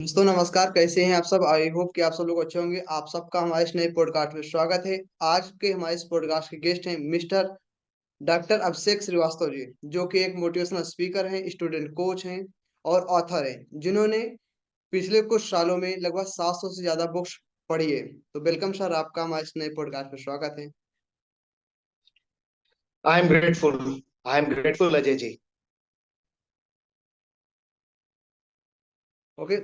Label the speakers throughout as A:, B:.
A: दोस्तों नमस्कार। कैसे हैं आप सब? आई होप कि आप सब लोग अच्छे होंगे। आप सबका हमारे इस नए पॉडकास्ट में स्वागत है। आज के हमारे इस पॉडकास्ट के गेस्ट हैं मिस्टर डॉक्टर अभिषेक श्रीवास्तव जी, जो कि एक मोटिवेशनल स्पीकर हैं, स्टूडेंट कोच हैं और ऑथर हैं, जिन्होंने पिछले कुछ सालों में लगभग 700 से ज्यादा बुक्स पढ़ी है। तो वेलकम सर, आपका हमारे इस नए पॉडकास्ट में स्वागत है।
B: I am grateful. I am grateful Ajay ji.
A: Okay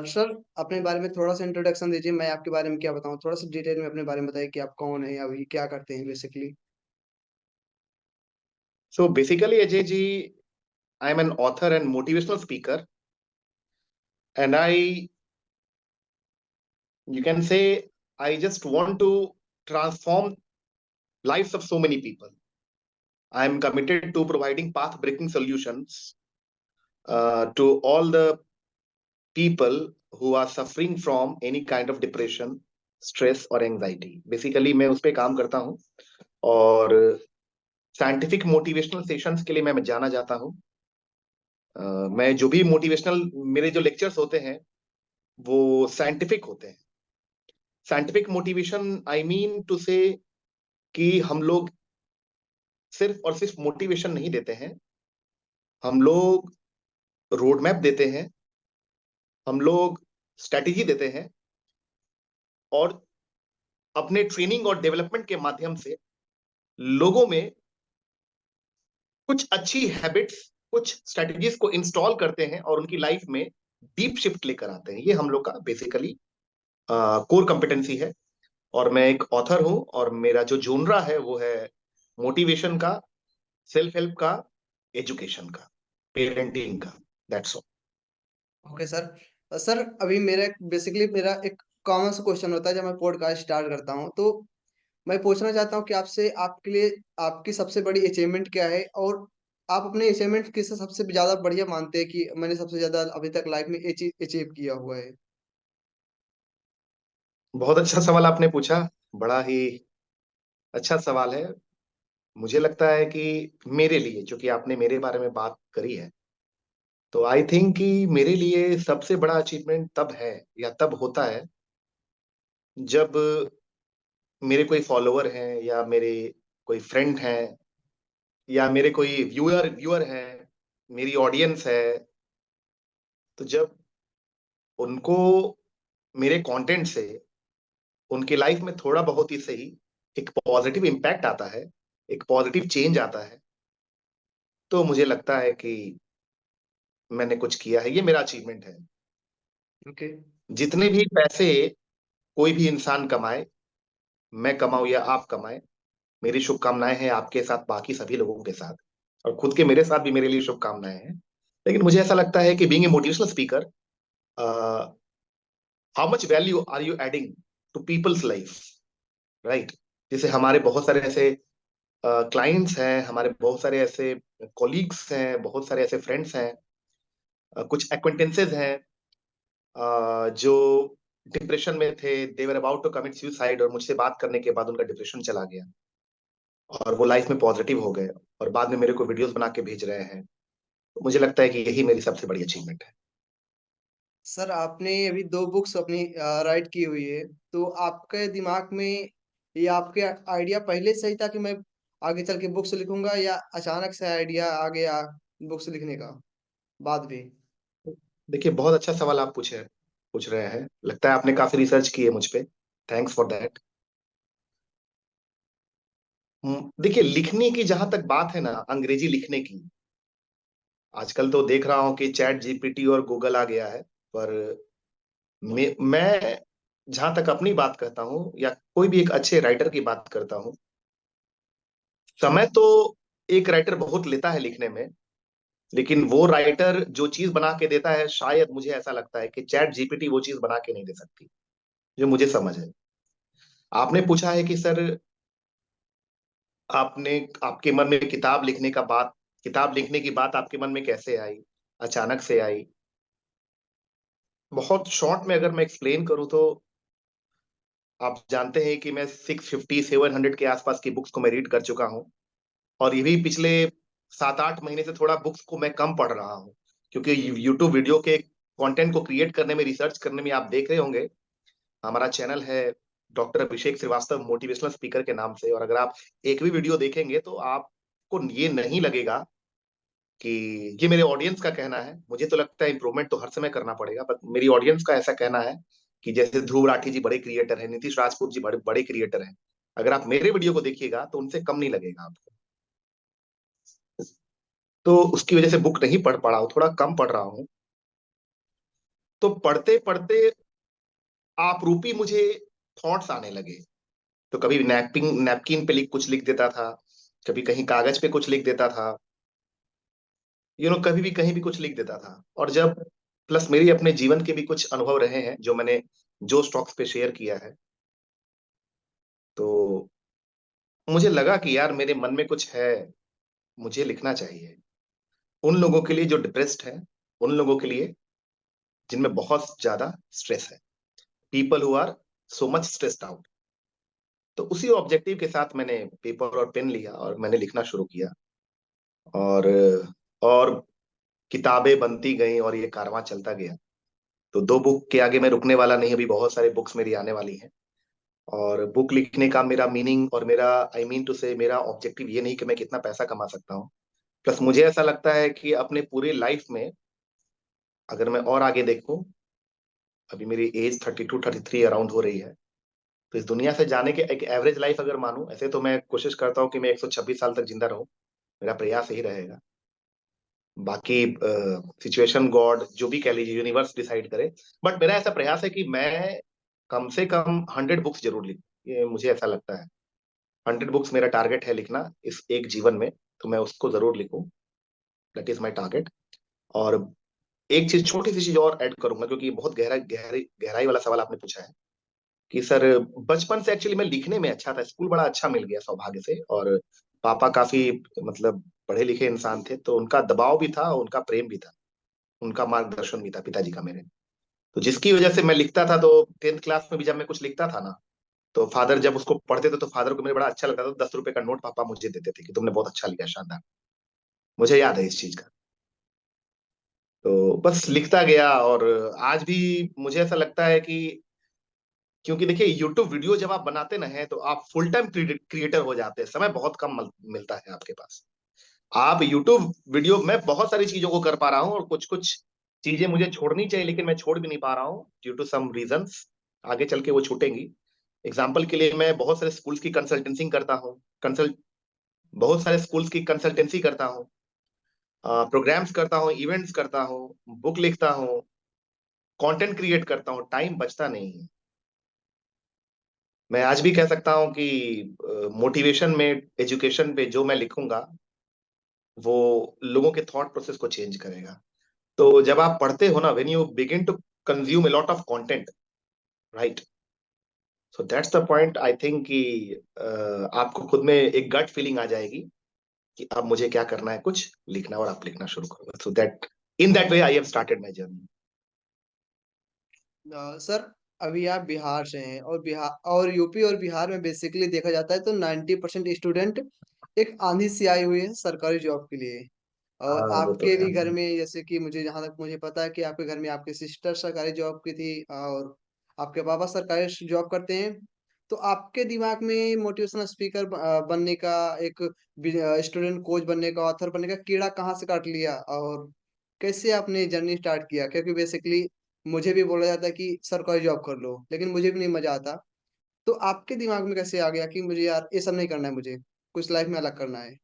A: sir, अपने बारे में थोड़ा सा इंट्रोडक्शन दीजिए। मैं आपके बारे में क्या बताऊं, थोड़ा सा डिटेल में अपने बारे में बताइए कि आप कौन है, अभी क्या करते हैं basically.
B: So basically Ajay ji, I am an author and motivational speaker and I you can say I just want to transform lives of so many people. I am committed to providing path breaking solutions to all the people who are suffering from any kind of depression, stress or anxiety. Basically मैं उस पे काम करता हूँ और scientific motivational sessions के लिए मैं जाना जाता हूँ। मैं जो भी मोटिवेशनल मेरे जो लेक्चर्स होते हैं वो साइंटिफिक होते हैं। Scientific motivation I mean to say कि हम लोग सिर्फ और सिर्फ मोटिवेशन नहीं देते हैं, हम लोग रोड मैप देते हैं, हम लोग स्ट्रेटेजी देते हैं और अपने ट्रेनिंग और डेवलपमेंट के माध्यम से लोगों में कुछ अच्छी हैबिट्स, कुछ स्ट्रेटेजीज को इंस्टॉल करते हैं और उनकी लाइफ में डीप शिफ्ट लेकर आते हैं। ये हम लोग का बेसिकली कोर कंपिटेंसी है। और मैं एक ऑथर हूं और मेरा जो जोनरा है वो है मोटिवेशन का, सेल्फ हेल्प का, एजुकेशन का, पेरेंटिंग का। That's all.
A: Okay sir. Sir अभी मेरा बेसिकली मेरा एक कॉमन सा क्वेश्चन होता है जब मैं पॉडकास्ट स्टार्ट करता हूँ, तो मैं पूछना चाहता हूँ कि आपसे, आपके लिए आपकी सबसे बड़ी अचीवमेंट क्या है, और आप अपने अचीवमेंट किससे सबसे ज्यादा बढ़िया मानते हैं कि मैंने सबसे ज्यादा अभी तक लाइफ में अचीव किया हुआ है।
B: बहुत अच्छा सवाल आपने पूछा। बड़ा ही अच्छा सवाल है। मुझे लगता है कि मेरे लिए, चूंकि आपने मेरे बारे में बात करी है, तो आई थिंक कि मेरे लिए सबसे बड़ा अचीवमेंट तब है या तब होता है जब मेरे कोई फॉलोअर हैं या मेरे कोई फ्रेंड हैं या मेरे कोई व्यूअर व्यूअर हैं, मेरी ऑडियंस है, तो जब उनको मेरे कंटेंट से उनकी लाइफ में थोड़ा बहुत ही सही एक पॉजिटिव इम्पैक्ट आता है, एक पॉजिटिव चेंज आता है, तो मुझे लगता है कि मैंने कुछ किया है। ये मेरा अचीवमेंट है।
A: ओके।
B: जितने भी पैसे कोई भी इंसान कमाए, मैं कमाऊं या आप कमाए, मेरी शुभकामनाएं हैं आपके साथ, बाकी सभी लोगों के साथ, और खुद के मेरे साथ भी मेरे लिए शुभकामनाएं हैं। लेकिन मुझे ऐसा लगता है कि being a motivational speaker, how much value are you adding to people's life, right? जैसे हमारे बहुत सारे ऐसे क्लाइंट्स हैं, हमारे बहुत सारे ऐसे कोलीग्स हैं, बहुत सारे ऐसे फ्रेंड्स हैं, कुछ एक्वेंटेंसेज हैं जो डिप्रेशन में थे, दे were about to commit suicide, और मुझसे बात करने के बाद उनका डिप्रेशन चला गया और वो लाइफ में पॉजिटिव हो गए और बाद में मेरे को वीडियोस बना के भेज रहे हैं। तो मुझे लगता है कि यही मेरी सबसे बड़ी अचीवमेंट है।
A: सर आपने अभी दो बुक्स अपनी राइट की हुई है, तो आपके दिमाग में या आपके आइडिया पहले से ही था कि मैं आगे चल के बुक्स लिखूंगा, या अचानक से आइडिया आ गया बुक्स लिखने का बाद में?
B: देखिए, बहुत अच्छा सवाल आप पूछ रहे हैं। लगता है आपने काफी रिसर्च की है मुझ पे। Thanks for that. देखिए, लिखने की जहां तक बात है ना, अंग्रेजी लिखने की, आजकल तो देख रहा हूँ कि चैट जीपीटी और गूगल आ गया है। पर मैं जहां तक अपनी बात करता हूँ या कोई भी एक अच्छे राइटर की बात करता हूँ, समय तो एक राइटर बहुत लेता है लिखने में, लेकिन वो राइटर जो चीज बना के देता है, शायद मुझे ऐसा लगता है कि चैट जीपीटी वो चीज बना के नहीं दे सकती, जो मुझे समझ है। आपने पूछा है कि सर, आपने आपके मन में किताब लिखने की बात आपके मन में कैसे आई, अचानक से आई? बहुत शॉर्ट में अगर मैं एक्सप्लेन करूं तो, आप जानते हैं कि मैं 650 700 के आसपास की बुक्स को मैं रीड कर चुका हूं, और ये भी पिछले 7 8 महीने से थोड़ा बुक्स को मैं कम पढ़ रहा हूँ, क्योंकि यूट्यूब वीडियो के कंटेंट को क्रिएट करने में, रिसर्च करने में आप देख रहे होंगे हमारा चैनल है डॉक्टर अभिषेक श्रीवास्तव मोटिवेशनल स्पीकर के नाम से। और अगर आप एक भी वीडियो देखेंगे तो आपको ये नहीं लगेगा कि ये मेरे ऑडियंस का कहना है। मुझे तो लगता है इंप्रूवमेंट तो हर समय करना पड़ेगा, बट मेरी ऑडियंस का ऐसा कहना है कि जैसे ध्रुव राठी जी बड़े क्रिएटर हैं, नीतीश राजपूत जी बड़े बड़े क्रिएटर हैं, अगर आप मेरे वीडियो को देखिएगा तो उनसे कम नहीं लगेगा आपको। तो उसकी वजह से बुक नहीं पढ़ पा रहा हूँ, थोड़ा कम पढ़ रहा हूँ। तो पढ़ते पढ़ते आप रूपी मुझे थॉट्स आने लगे। तो कभी नैपकिन पे कुछ लिख देता था, कभी कहीं कागज पे कुछ लिख देता था, कभी भी कहीं भी कुछ लिख देता था। और जब प्लस मेरी अपने जीवन के भी कुछ अनुभव रहे हैं जो मैंने जो स्टॉक्स पे शेयर किया है, तो मुझे लगा कि यार मेरे मन में कुछ है, मुझे लिखना चाहिए उन लोगों के लिए जो डिप्रेस्ड है, उन लोगों के लिए जिनमें बहुत ज्यादा स्ट्रेस है, people who are so much stressed out. तो उसी ऑब्जेक्टिव के साथ मैंने पेपर और पेन लिया और मैंने लिखना शुरू किया। और और किताबें बनती गई और ये कारवां चलता गया। तो 2 बुक के आगे मैं रुकने वाला नहीं, अभी बहुत सारे बुक्स मेरी आने वाली हैं। और बुक लिखने का मेरा मीनिंग और मेरा आई मीन टू से मेरा ऑब्जेक्टिव ये नहीं कि मैं कितना पैसा कमा सकता हूँ। प्लस मुझे ऐसा लगता है कि अपने पूरे लाइफ में अगर मैं और आगे देखूं, अभी मेरी एज 32 33 अराउंड हो रही है, तो इस दुनिया से जाने के एक एवरेज लाइफ अगर मानूं, ऐसे तो मैं कोशिश करता हूँ कि मैं 126 साल तक जिंदा रहूं, मेरा प्रयास यही रहेगा। बाकी सिचुएशन गॉड जो भी कह लीजिए, यूनिवर्स डिसाइड करे। बट मेरा ऐसा प्रयास है कि मैं कम से कम 100 बुक्स जरूर लिखूं, ये मुझे ऐसा लगता है। 100 बुक्स मेरा टारगेट है लिखना इस एक जीवन में, तो मैं उसको जरूर लिखूं। That is my target. और एक चीज, छोटी सी चीज और ऐड करूंगा, क्योंकि बहुत गहराई वाला सवाल आपने पूछा है कि सर, बचपन से एक्चुअली मैं लिखने में अच्छा था, स्कूल बड़ा अच्छा मिल गया सौभाग्य से। और पापा काफी मतलब पढ़े लिखे इंसान थे, तो उनका दबाव भी था, उनका प्रेम भी था, उनका मार्गदर्शन भी था पिताजी का मेरे। तो जिसकी वजह से मैं लिखता था। तो 10th क्लास में भी जब मैं कुछ लिखता था ना, तो फादर जब उसको पढ़ते थे तो फादर को मेरे बड़ा अच्छा लगता था। 10 रुपए का नोट पापा मुझे देते थे कि तुमने बहुत अच्छा लिखा, शानदार। मुझे याद है इस चीज का। तो बस लिखता गया। और आज भी मुझे ऐसा लगता है कि, क्योंकि देखिए यूट्यूब वीडियो जब आप बनाते ना हैं तो आप फुल टाइम क्रिएटर हो जाते हैं, समय बहुत कम मिलता है आपके पास। आप यूट्यूब वीडियो में बहुत सारी चीजों को कर पा रहा हूँ, और कुछ कुछ चीजें मुझे छोड़नी चाहिए लेकिन मैं छोड़ भी नहीं पा रहा हूँ ड्यू टू सम रीजंस। आगे चल के वो छूटेंगी। एग्जाम्पल के लिए मैं बहुत सारे स्कूल्स की कंसल्टेंसी करता हूँ, कंसल्ट बहुत सारे स्कूल्स की कंसल्टेंसी करता हूँ, प्रोग्राम्स करता हूँ, इवेंट्स करता हूँ, बुक लिखता हूँ, कंटेंट क्रिएट करता हूँ, टाइम बचता नहीं है। मैं आज भी कह सकता हूँ कि मोटिवेशन में, एजुकेशन पे जो मैं लिखूंगा वो लोगों के थॉट प्रोसेस को चेंज करेगा। तो जब आप पढ़ते हो ना, when you begin to consume a lot of content, right, so that's the point I think कि आपको खुद में एक गट फीलिंग आ जाएगी कि अब मुझे क्या करना है, कुछ लिखना, और आप लिखना शुरू करोगे। So that in that way I have started my journey.
A: Sir, अभी आप बिहार से हैं, और बिहार और यूपी और बिहार में बेसिकली देखा जाता है तो 90% स्टूडेंट एक आंधी सी आई हुई है सरकारी जॉब के लिए। और
B: हाँ, वो तो
A: आपके
B: है।
A: भी घर में, जैसे कि मुझे जहां तक मुझे पता है कि आपके घर में आपकी सिस्टर सरकारी जॉब की थी और आपके पापा सरकारी जॉब करते हैं। तो आपके दिमाग में मोटिवेशनल स्पीकर बनने का, एक स्टूडेंट कोच बनने का, ऑथर बनने का कीड़ा कहाँ से काट लिया, और कैसे आपने जर्नी स्टार्ट किया? क्योंकि बेसिकली मुझे भी बोला जाता है कि सरकारी जॉब कर लो, लेकिन मुझे भी नहीं मजा आता। तो आपके दिमाग में कैसे आ गया कि मुझे यार ये सब नहीं करना है, मुझे कुछ लाइफ में अलग करना है?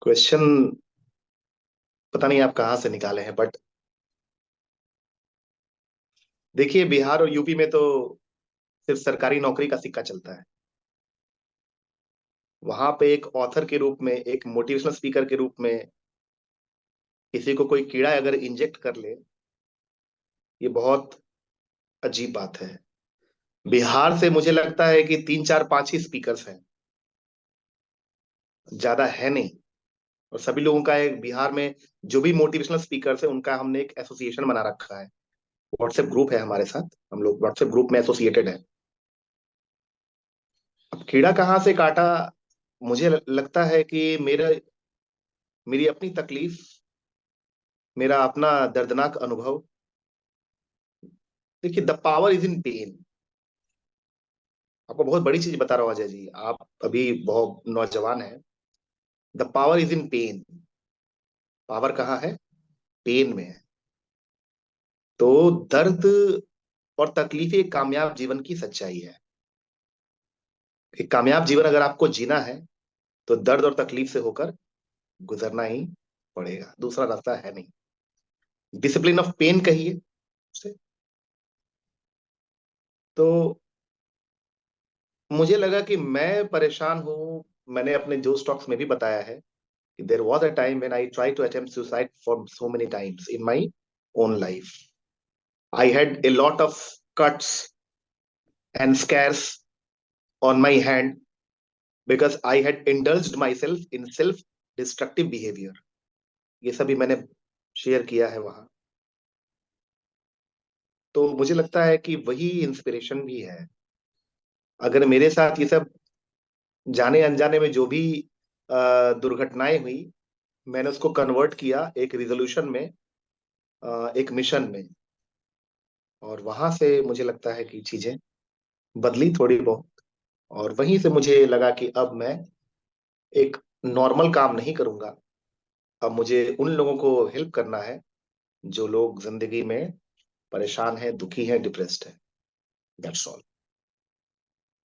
B: क्वेश्चन पता नहीं आप कहाँ से निकाले हैं, बट देखिए बिहार और यूपी में तो सिर्फ सरकारी नौकरी का सिक्का चलता है। वहां पे एक ऑथर के रूप में, एक मोटिवेशनल स्पीकर के रूप में किसी को कोई कीड़ा अगर इंजेक्ट कर ले, ये बहुत अजीब बात है। बिहार से मुझे लगता है कि 3 4 5 ही स्पीकर्स हैं, ज्यादा है नहीं। और सभी लोगों का एक बिहार में जो भी मोटिवेशनल स्पीकर्स है उनका हमने एक एसोसिएशन बना रखा है। व्हाट्सएप ग्रुप है हमारे साथ, हम लोग व्हाट्सएप ग्रुप में एसोसिएटेड है। अब कीड़ा कहाँ से काटा, मुझे लगता है कि मेरी अपनी तकलीफ मेरा अपना दर्दनाक अनुभव। देखिए, the power is in pen. आपको बहुत बड़ी चीज बता रहा हूँ अजय जी, आप अभी बहुत नौजवान हैं। The power is in pen. Power कहाँ है? पेन में है। तो दर्द और तकलीफ एक कामयाब जीवन की सच्चाई है। एक कामयाब जीवन अगर आपको जीना है तो दर्द और तकलीफ से होकर गुजरना ही पड़ेगा, दूसरा रास्ता है नहीं। डिसिप्लिन ऑफ पेन कहिए उसे। तो मुझे लगा कि मैं परेशान हूं। मैंने अपने जो स्टॉक्स में भी बताया है कि there was a time when I try to attempt suicide for so many times in my own life. I had a lot of cuts and scars on my hand because I had indulged myself in self destructive behavior। ये सभी मैंने share किया है वहां। तो मुझे लगता है कि वही इंस्पिरेशन भी है। अगर मेरे साथ ये सब जाने अनजाने में जो भी दुर्घटनाएं हुई, मैंने उसको कन्वर्ट किया एक रिजोल्यूशन में, एक मिशन में। और वहां से मुझे लगता है कि चीजें बदली थोड़ी बहुत। और वहीं से मुझे लगा कि अब मैं एक नॉर्मल काम नहीं करूंगा। अब मुझे उन लोगों को हेल्प करना है जो लोग जिंदगी में परेशान हैं, दुखी हैं, डिप्रेस्ड हैं। That's all.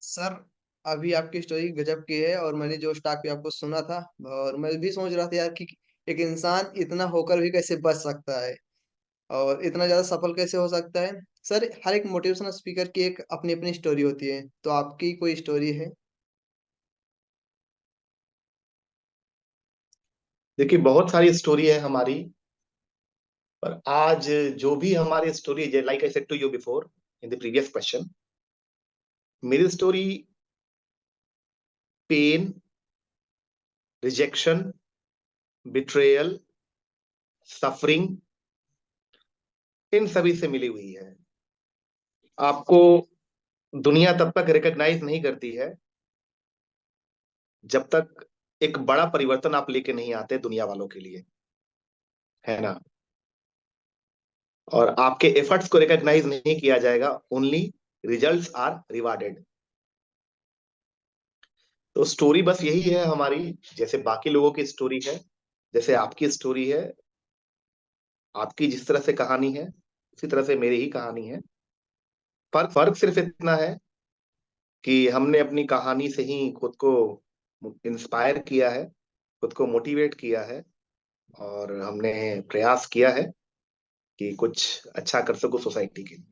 A: सर, अभी आपकी स्टोरी गजब की है और मैंने जो स्टॉक पे आपको सुना था, और मैं भी सोच रहा था यार कि एक इंसान इतना होकर भी कैसे बच सकता है और इतना ज्यादा सफल कैसे हो सकता है। सर, हर एक मोटिवेशनल स्पीकर की एक अपनी अपनी स्टोरी होती है, तो आपकी कोई स्टोरी है?
B: देखिए, बहुत सारी स्टोरी है हमारी। पर आज जो भी हमारी स्टोरी है, like I said to you before in the previous question, मेरी story pain, rejection, betrayal, suffering, इन सभी से मिली हुई है। आपको दुनिया तब तक रिकॉग्नाइज नहीं करती है जब तक एक बड़ा परिवर्तन आप लेके नहीं आते दुनिया वालों के लिए, है ना। और आपके एफर्ट्स को रिकॉग्नाइज नहीं किया जाएगा, ओनली रिजल्ट्स आर रिवार्डेड। तो स्टोरी बस यही है हमारी। जैसे बाकी लोगों की स्टोरी है, जैसे आपकी स्टोरी है, आपकी जिस तरह से कहानी है उसी तरह से मेरी ही कहानी है। फर्क सिर्फ इतना है कि हमने अपनी कहानी से ही खुद को इंस्पायर किया है, खुद को मोटिवेट किया है, और हमने प्रयास किया है कि कुछ अच्छा कर सको सोसाइटी के लिए।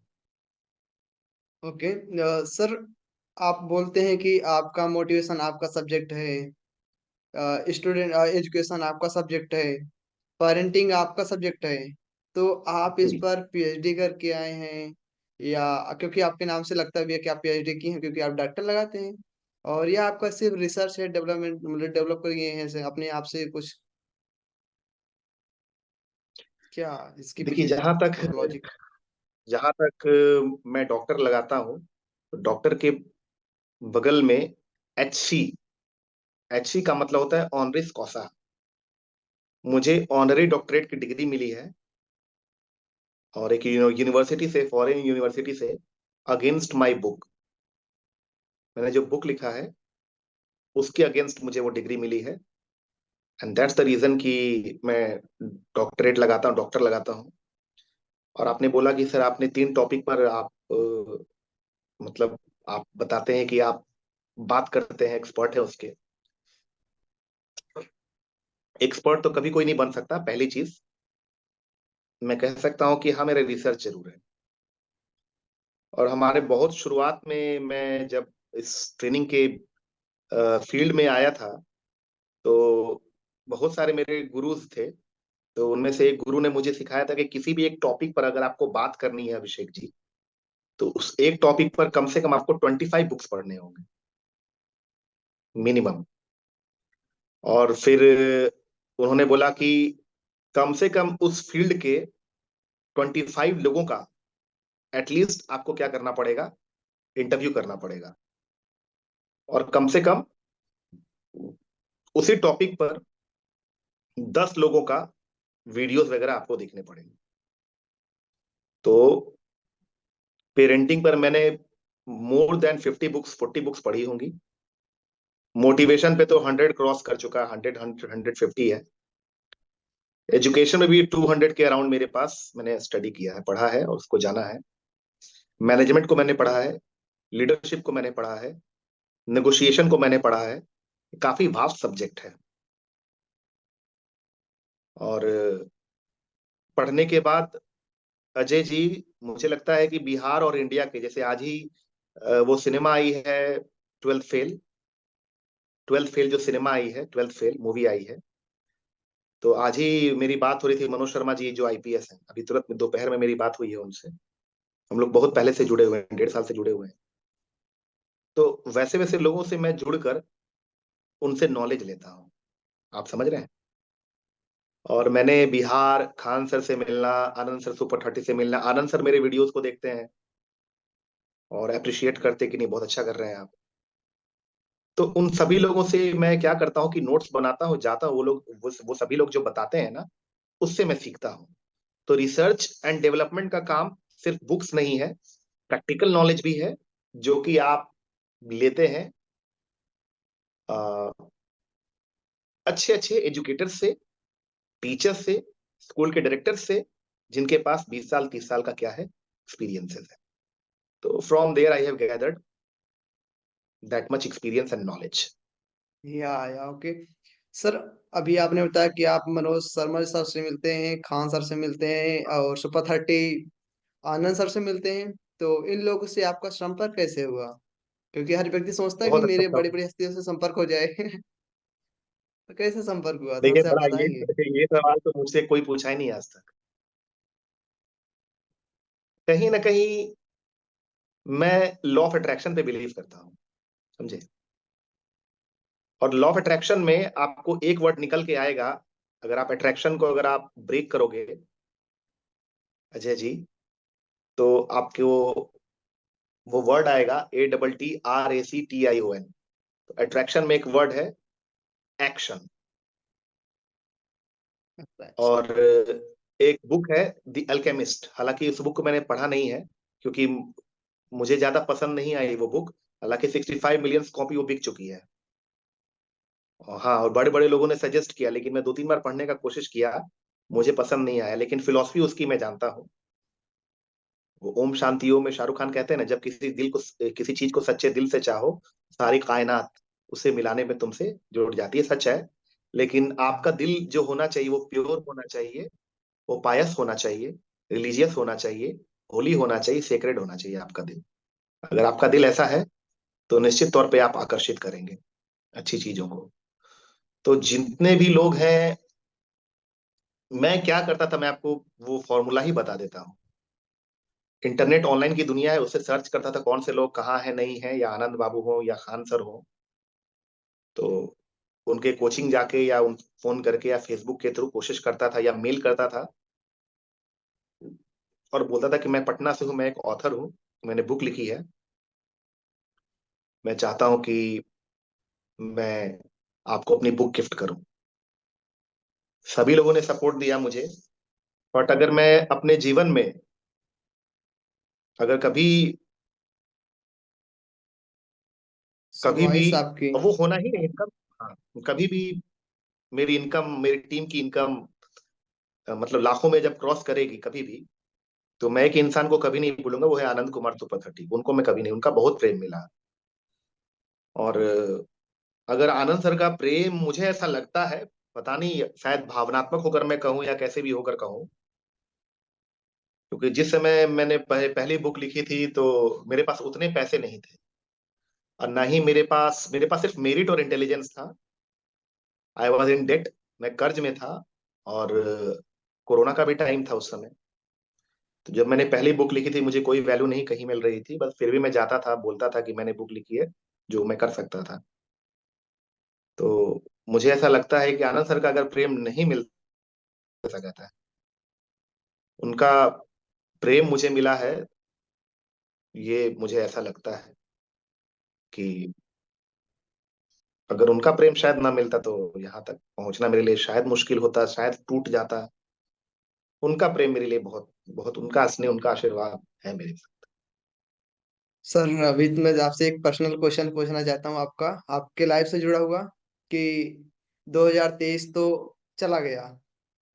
A: ओके। सर, आप बोलते हैं कि आपका मोटिवेशन आपका सब्जेक्ट है, स्टूडेंट एजुकेशन आपका सब्जेक्ट है, पेरेंटिंग आपका सब्जेक्ट है, तो आप इस
B: जी।
A: पर पीएचडी करके आए हैं, या क्योंकि आपके नाम से लगता भी है कि आप पीएचडी की हैं क्योंकि आप डॉक्टर लगाते हैं, और या आपका सिर्फ रिसर्च है, डेवलपमेंट मतलब डेवलप करिए हैं से अपने आप से कुछ, क्या इसके
B: देखिए,
A: पीछे लॉजिक?
B: जहां तक मैं डॉक्टर लगाता हूँ, तो डॉक्टर के बगल में HC। HC का मतलब होता है ऑनरिस कॉसा। मुझे ऑनरी डॉक्टरेट की डिग्री मिली है, और एक यूनिवर्सिटी से, फॉरेन यूनिवर्सिटी से, अगेंस्ट माय बुक। मैंने जो बुक लिखा है उसके अगेंस्ट मुझे वो डिग्री मिली है। एंड दैट्स द रीजन कि मैं डॉक्टरेट लगाता हूँ, डॉक्टर लगाता हूँ। और आपने बोला कि सर, आपने 3 टॉपिक पर आप मतलब आप बताते हैं कि आप बात करते हैं, एक्सपर्ट है उसके। एक्सपर्ट तो कभी कोई नहीं बन सकता। पहली चीज मैं कह सकता हूँ कि हाँ, मेरा रिसर्च जरूर है। और हमारे बहुत शुरुआत में मैं जब इस ट्रेनिंग के फील्ड में आया था, तो बहुत सारे मेरे गुरुज थे। तो उनमें से एक गुरु ने मुझे सिखाया था कि किसी भी एक टॉपिक पर अगर आपको बात करनी है अभिषेक जी, तो उस एक टॉपिक पर कम से कम आपको 25 बुक्स पढ़ने होंगे, मिनिमम। और फिर उन्होंने बोला कि कम से कम उस फील्ड के 25 लोगों का एटलीस्ट आपको क्या करना पड़ेगा, इंटरव्यू करना पड़ेगा। और कम से कम उसी टॉपिक पर 10 लोगों का वीडियोस वगैरह आपको देखने पड़ेंगे। तो पेरेंटिंग पर मैंने मोर देन 40 बुक्स पढ़ी होंगी। मोटिवेशन पे तो 100 क्रॉस कर चुका, 150 है। एजुकेशन में भी 200 के अराउंड मेरे पास मैंने स्टडी किया है, पढ़ा है और उसको जाना है। मैनेजमेंट को मैंने पढ़ा है, लीडरशिप को मैंने पढ़ा है, नेगोशिएशन को मैंने पढ़ा है। काफी वास्ट सब्जेक्ट है। और पढ़ने के बाद अजय जी, मुझे लगता है कि बिहार और इंडिया के जैसे आज ही वो सिनेमा आई है, ट्वेल्थ फेल जो सिनेमा आई है, ट्वेल्थ फेल मूवी आई है। तो आज ही मेरी बात हो रही थी मनोज शर्मा जी जो आईपीएस हैं, अभी तुरंत में दोपहर में मेरी बात हुई है उनसे। हम लोग बहुत पहले से जुड़े हुए हैं, 1.5 साल से जुड़े हुए हैं। तो वैसे वैसे लोगों से मैं जुड़कर उनसे नॉलेज लेता हूँ, आप समझ रहे हैं। और मैंने बिहार खान सर से मिलना, आनंद सर सुपर 30 से मिलना, आनंद सर मेरे वीडियोस को देखते हैं और अप्रिशिएट करते कि नहीं बहुत अच्छा कर रहे हैं आप। तो उन सभी लोगों से मैं क्या करता हूँ कि नोट्स बनाता हूँ, जाता हूँ, वो लोग वो सभी लोग जो बताते हैं ना, उससे मैं सीखता हूँ। तो रिसर्च एंड डेवलपमेंट का काम सिर्फ बुक्स नहीं है, प्रैक्टिकल नॉलेज भी है, जो कि आप लेते हैं अच्छे अच्छे एजुकेटर से, टीचर से, स्कूल के डायरेक्टर से, जिनके पास 20 साल 30 साल का क्या है एक्सपीरियंसेस है। तो from there I have gathered that much experience and knowledge.
A: या ओके सर। अभी आपने बताया कि आप मनोज शर्मा सर से मिलते हैं, खान सर से मिलते हैं और सुपर 30 आनंद सर से मिलते हैं। तो इन लोगों से आपका संपर्क कैसे हुआ? क्योंकि हर व्यक्ति सोचता है कि
B: बहुत अच्छा
A: मेरे
B: था।
A: बड़ी बड़ी हस्तियों से संपर्क हो जाए। तो कैसे संपर्क हुआ, थोड़ा
B: देखिए,
A: सा आप
B: बड़ा
A: बताएंगे?
B: ये सवाल तो मुझसे कोई पूछा ही नहीं आज तक। कहीं ना कहीं मैं लॉ ऑफ अट्रैक्शन पे बिलीव करता हूँ, समझे। और लॉ ऑफ अट्रैक्शन में आपको एक वर्ड निकल के आएगा, अगर आप अट्रैक्शन को अगर आप ब्रेक करोगे अजय जी, तो आपके वो वर्ड आएगा ATTRACTION। तो अट्रैक्शन में एक वर्ड है एक्शन।
A: अच्छा।
B: और एक बुक है द अल्केमिस्ट, हालांकि उस बुक को मैंने पढ़ा नहीं है क्योंकि मुझे ज्यादा पसंद नहीं आई वो बुक। हालांकि 65 मिलियन कॉपी वो बिक चुकी है। और हाँ, और बड़े बड़े लोगों ने सजेस्ट किया, लेकिन मैं 2 3 बार पढ़ने का कोशिश किया, मुझे पसंद नहीं आया। लेकिन फिलॉसफी उसकी मैं जानता हूँ। वो ओम शांति ओम में शाहरुख खान कहते हैं ना, जब किसी चीज को सच्चे दिल से चाहो, सारी कायनात उसे मिलाने में तुमसे जुड़ जाती है। सच है। लेकिन आपका दिल जो होना चाहिए वो प्योर होना चाहिए, वो पायस होना चाहिए, रिलीजियस होना चाहिए, होली होना चाहिए, सेक्रेड होना चाहिए आपका दिल। अगर आपका दिल ऐसा है तो निश्चित तौर पे आप आकर्षित करेंगे अच्छी चीजों को। तो जितने भी लोग हैं, मैं क्या करता था, मैं आपको वो फॉर्मूला ही बता देता हूँ। इंटरनेट ऑनलाइन की दुनिया है, उससे सर्च करता था कौन से लोग कहाँ है नहीं है, या आनंद बाबू हो या खान सर हो। तो उनके कोचिंग जाके या उन फोन करके या फेसबुक के थ्रू कोशिश करता था या मेल करता था, और बोलता था कि मैं पटना से हूँ, मैं एक ऑथर हूँ, मैंने बुक लिखी है, मैं चाहता हूँ कि मैं आपको अपनी बुक गिफ्ट करूं। सभी लोगों ने सपोर्ट दिया मुझे। बट अगर मैं अपने जीवन में अगर कभी कभी भी,
A: ख्वाहिश आपकी।
B: और वो होना ही है इनकम, हाँ, कभी भी मेरी इनकम, मेरी टीम की इनकम मतलब लाखों में जब क्रॉस करेगी कभी भी, तो मैं एक इंसान को कभी नहीं भूलूंगा, वो है आनंद कुमार त्रिपाठी। उनको मैं कभी नहीं, उनका बहुत प्रेम मिला। और अगर आनंद सर का प्रेम मुझे ऐसा लगता है, पता नहीं शायद भावनात्मक होकर मैं कहूँ या कैसे भी होकर कहूँ, क्योंकि जिस समय मैंने पहली बुक लिखी थी तो मेरे पास उतने पैसे नहीं थे, और ना ही मेरे पास सिर्फ मेरिट और इंटेलिजेंस था। आई वॉज इन डेट, मैं कर्ज में था। और कोरोना का भी टाइम था उस समय। तो जब मैंने पहली बुक लिखी थी, मुझे कोई वैल्यू नहीं कहीं मिल रही थी, बस फिर भी मैं जाता था, बोलता था कि मैंने बुक लिखी है, जो मैं कर सकता था। तो मुझे ऐसा लगता है कि आनंद सर का अगर प्रेम नहीं मिल सका था, उनका प्रेम मुझे मिला है, ये मुझे ऐसा लगता है कि अगर उनका प्रेम शायद ना मिलता तो यहाँ तक पहुंचना मेरे लिए शायद मुश्किल होता, शायद टूट जाता। उनका प्रेम मेरे लिए बहुत बहुत, उनका स्नेह, उनका आशीर्वाद है मेरे साथ।
A: सर अभी तो मैं आपसे एक पर्सनल क्वेश्चन पूछना चाहता हूँ, आपका आपके लाइफ से जुड़ा हुआ कि 2023 तो चला गया,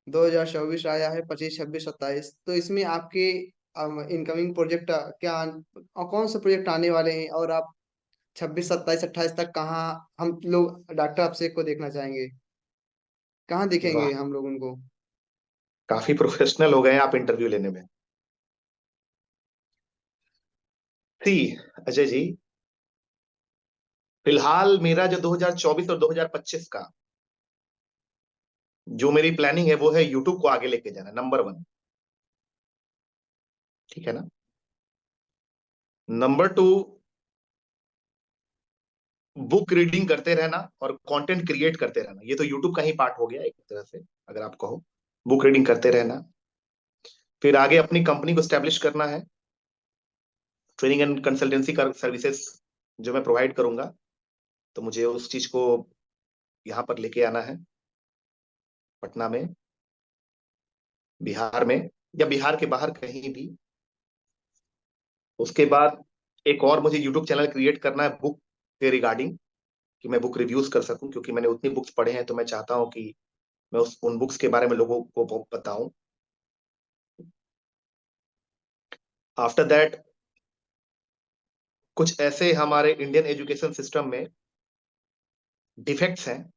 A: 2024 आया है, 25 26 27, तो इसमें आपके इनकमिंग प्रोजेक्ट क्या और कौन से प्रोजेक्ट आने वाले हैं, और आप 26 27 28 तक कहाँ हम लोग डॉक्टर अभिषेक को देखना चाहेंगे, कहाँ दिखेंगे
B: वाह,
A: हम लोग उनको?
B: काफी प्रोफेशनल हो गए हैं आप इंटरव्यू लेने में। सी अजय जी, फिलहाल मेरा जो 2024 और 2025 का जो मेरी प्लानिंग है वो है यूट्यूब को आगे लेके जाना, नंबर वन। ठीक है ना। नंबर टू, बुक रीडिंग करते रहना और कंटेंट क्रिएट करते रहना, ये तो यूट्यूब का ही पार्ट हो गया एक तरह से, अगर आप कहो। बुक रीडिंग करते रहना, फिर आगे अपनी कंपनी को स्टैब्लिश करना है, ट्रेनिंग एंड कंसल्टेंसी का सर्विसेज जो मैं प्रोवाइड करूंगा, तो मुझे उस चीज को यहाँ पर लेके आना है, पटना में, बिहार में, या बिहार के बाहर कहीं भी। उसके बाद एक और मुझे यूट्यूब चैनल क्रिएट करना है बुक के रिगार्डिंग, कि मैं बुक रिव्यूज कर सकूं, क्योंकि मैंने उतनी बुक्स पढ़े हैं, तो मैं चाहता हूं कि मैं उन बुक्स के बारे में लोगों को बताऊं। आफ्टर दैट, कुछ ऐसे हमारे इंडियन एजुकेशन सिस्टम में डिफेक्ट्स हैं,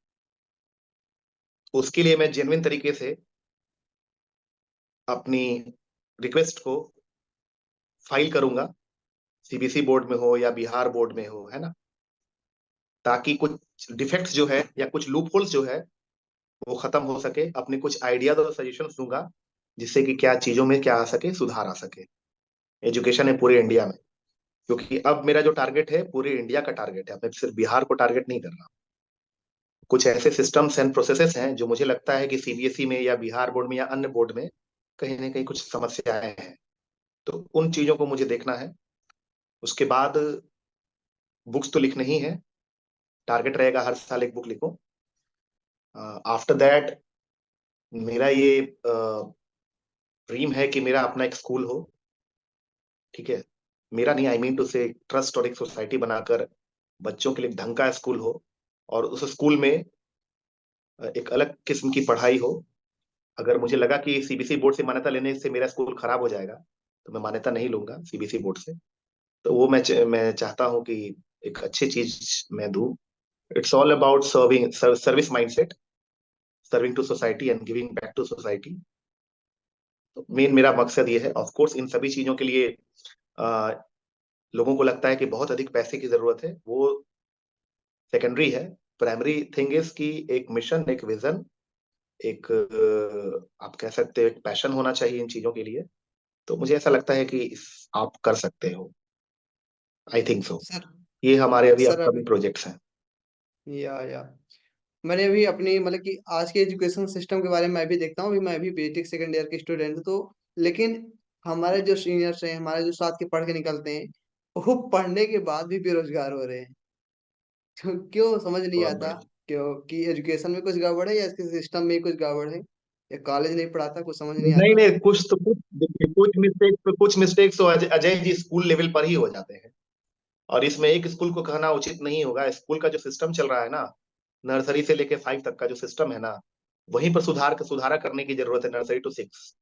B: उसके लिए मैं जेन्युइन तरीके से अपनी रिक्वेस्ट को फाइल करूंगा, सीबीएसई बोर्ड में हो या बिहार बोर्ड में हो, है ना, ताकि कुछ डिफेक्ट्स जो है या कुछ लूप होल्स जो है वो खत्म हो सके। अपने कुछ आइडियाज और सजेशन दूंगा, जिससे कि क्या चीजों में क्या आ सके, सुधार आ सके एजुकेशन है पूरे इंडिया में। क्योंकि अब मेरा जो टारगेट है पूरे इंडिया का टारगेट है, मैं सिर्फ बिहार को टारगेट नहीं कर रहा। कुछ ऐसे सिस्टम्स एंड प्रोसेसेस हैं जो मुझे लगता है कि सीबीएसई में या बिहार बोर्ड में या अन्य बोर्ड में कहीं ना कहीं कुछ समस्याएं हैं, तो उन चीजों को मुझे देखना है। उसके बाद बुक्स तो लिखनी ही है, टारगेट रहेगा हर साल एक बुक लिखूं। आफ्टर दैट, मेरा ये ड्रीम है कि मेरा अपना एक स्कूल हो। ठीक है, मेरा नहीं, आई मीन टू से ट्रस्ट और एक सोसाइटी बनाकर बच्चों के लिए एक ढंग का स्कूल हो, और उस स्कूल में एक अलग किस्म की पढ़ाई हो। अगर मुझे लगा कि सीबीएसई बोर्ड से मान्यता लेने से मेरा स्कूल खराब हो जाएगा, तो मैं मान्यता नहीं लूंगा सीबीएसई बोर्ड से। तो वो मैं चाहता हूँ कि एक अच्छी चीज मैं दूं। It's all about serving, service mindset, serving to society and giving back to society. तो मेन मेरा मकसद ये है। ऑफ कोर्स इन सभी चीजों के लिए अ, लोगों को लगता है कि बहुत अधिक पैसे की जरूरत है, वो सेकेंडरी है। प्राइमरी थिंग इज कि एक मिशन, एक विजन, एक आप कह सकते हो एक पैशन होना चाहिए इन चीजों के लिए। तो मुझे ऐसा लगता है कि आप कर सकते हो। I think so.
A: सर
B: ये हमारे अभी
A: सर अभी
B: अपकमिंग प्रोजेक्ट्स हैं।
A: या मैंने अभी अपनी मतलब कि आज के एजुकेशन सिस्टम के बारे में मैं भी देखता हूँ, अभी मैं भी बीटेक सेकंड ईयर की स्टूडेंट, तो लेकिन हमारे जो सीनियर्स हैं, हमारे जो साथ के पढ़ के निकलते हैं, वो पढ़ने के बाद भी बेरोजगार हो रहे हैं। तो क्यों समझ नहीं
B: बहुत
A: आता,
B: बढ़िया।
A: क्यों कि एजुकेशन में कुछ गड़बड़ है या इसके सिस्टम में कुछ गड़बड़ है, या कॉलेज नहीं पढ़ाता, कुछ समझ नहीं
B: नहीं
A: आता।
B: नहीं, कुछ तो कुछ देखिए, कुछ मिस्टेक्स तो अजय जी स्कूल लेवल पर ही हो जाते हैं। और इसमें एक स्कूल को कहना उचित नहीं होगा। स्कूल का जो सिस्टम चल रहा है ना, नर्सरी से लेके 5 तक का जो सिस्टम है ना, वहीं पर सुधारा करने की जरूरत है, नर्सरी टू 6।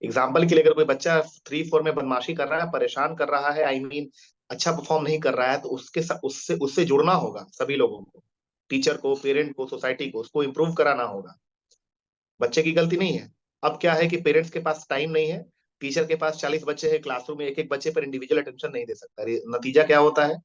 B: एग्जाम्पल के लिए, अगर कोई बच्चा 3 4 में बदमाशी कर रहा है, परेशान कर रहा है, आई मीन अच्छा परफॉर्म नहीं कर रहा है, तो उससे उससे जुड़ना होगा सभी लोगों को, टीचर को, पेरेंट को, सोसाइटी को, उसको इम्प्रूव कराना होगा। बच्चे की गलती नहीं है। अब क्या है कि पेरेंट्स के पास टाइम नहीं है, टीचर के पास 40 बच्चे हैं क्लासरूम में, एक एक बच्चे पर इंडिविजुअल अटेंशन नहीं दे सकता। नतीजा क्या होता है?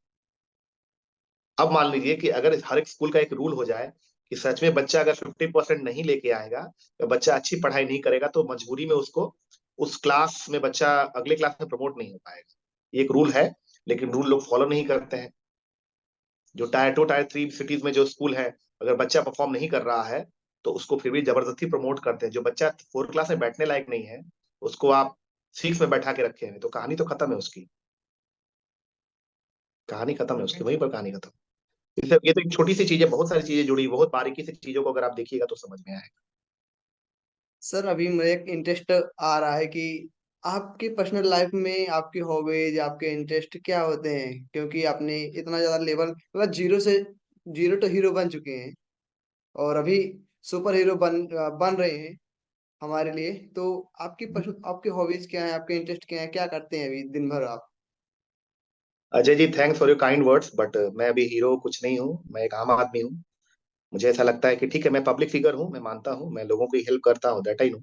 B: अब मान लीजिए कि अगर हर एक स्कूल का एक रूल हो जाए कि सच में बच्चा अगर 50% नहीं लेके आएगा, तो बच्चा अच्छी पढ़ाई नहीं करेगा, तो मजबूरी में उसको उस क्लास में बच्चा अगले क्लास में प्रमोट नहीं हो पाएगा। ये एक रूल है, लेकिन रूल लोग फॉलो नहीं करते हैं। जो टायर 2 टायर 3 सिटीज में जो स्कूल है, अगर बच्चा परफॉर्म नहीं कर रहा है, तो उसको फिर भी जबरदस्ती प्रमोट करते हैं। जो बच्चा 4 क्लास में बैठने लायक नहीं है, उसको आप 6 में बैठा के रखे हैं, तो कहानी तो खत्म है उसकी। कहानी खत्म है उसकी, वहीं पर कहानी खत्म। ये तो एक छोटी सी चीज है, बहुत सारी चीजें जुड़ी, बहुत बारीकी से चीजों को अगर आप देखिएगा तो समझ में आएगा।
A: सर अभी मेरे एक इंटरेस्ट आ रहा है कि आपकी पर्सनल लाइफ में आपकी हॉबीज आपके इंटरेस्ट क्या होते हैं, क्योंकि आपने इतना ज्यादा लेवल मतलब जीरो टू हीरो बन चुके हैं और अभी सुपर हीरो बन रहे हैं हमारे लिए। तो आपकी हॉबीज क्या है, आपके इंटरेस्ट क्या है, क्या करते हैं अभी दिन भर आप?
B: Ajay ji, thanks for your kind words, but मैं अभी हीरो कुछ नहीं हूँ। मैं एक आम आदमी हूँ। मुझे ऐसा लगता है कि ठीक है, मैं पब्लिक फिगर हूँ, मैं मानता हूँ, मैं लोगों की हेल्प करता हूँ, दैट आई नो।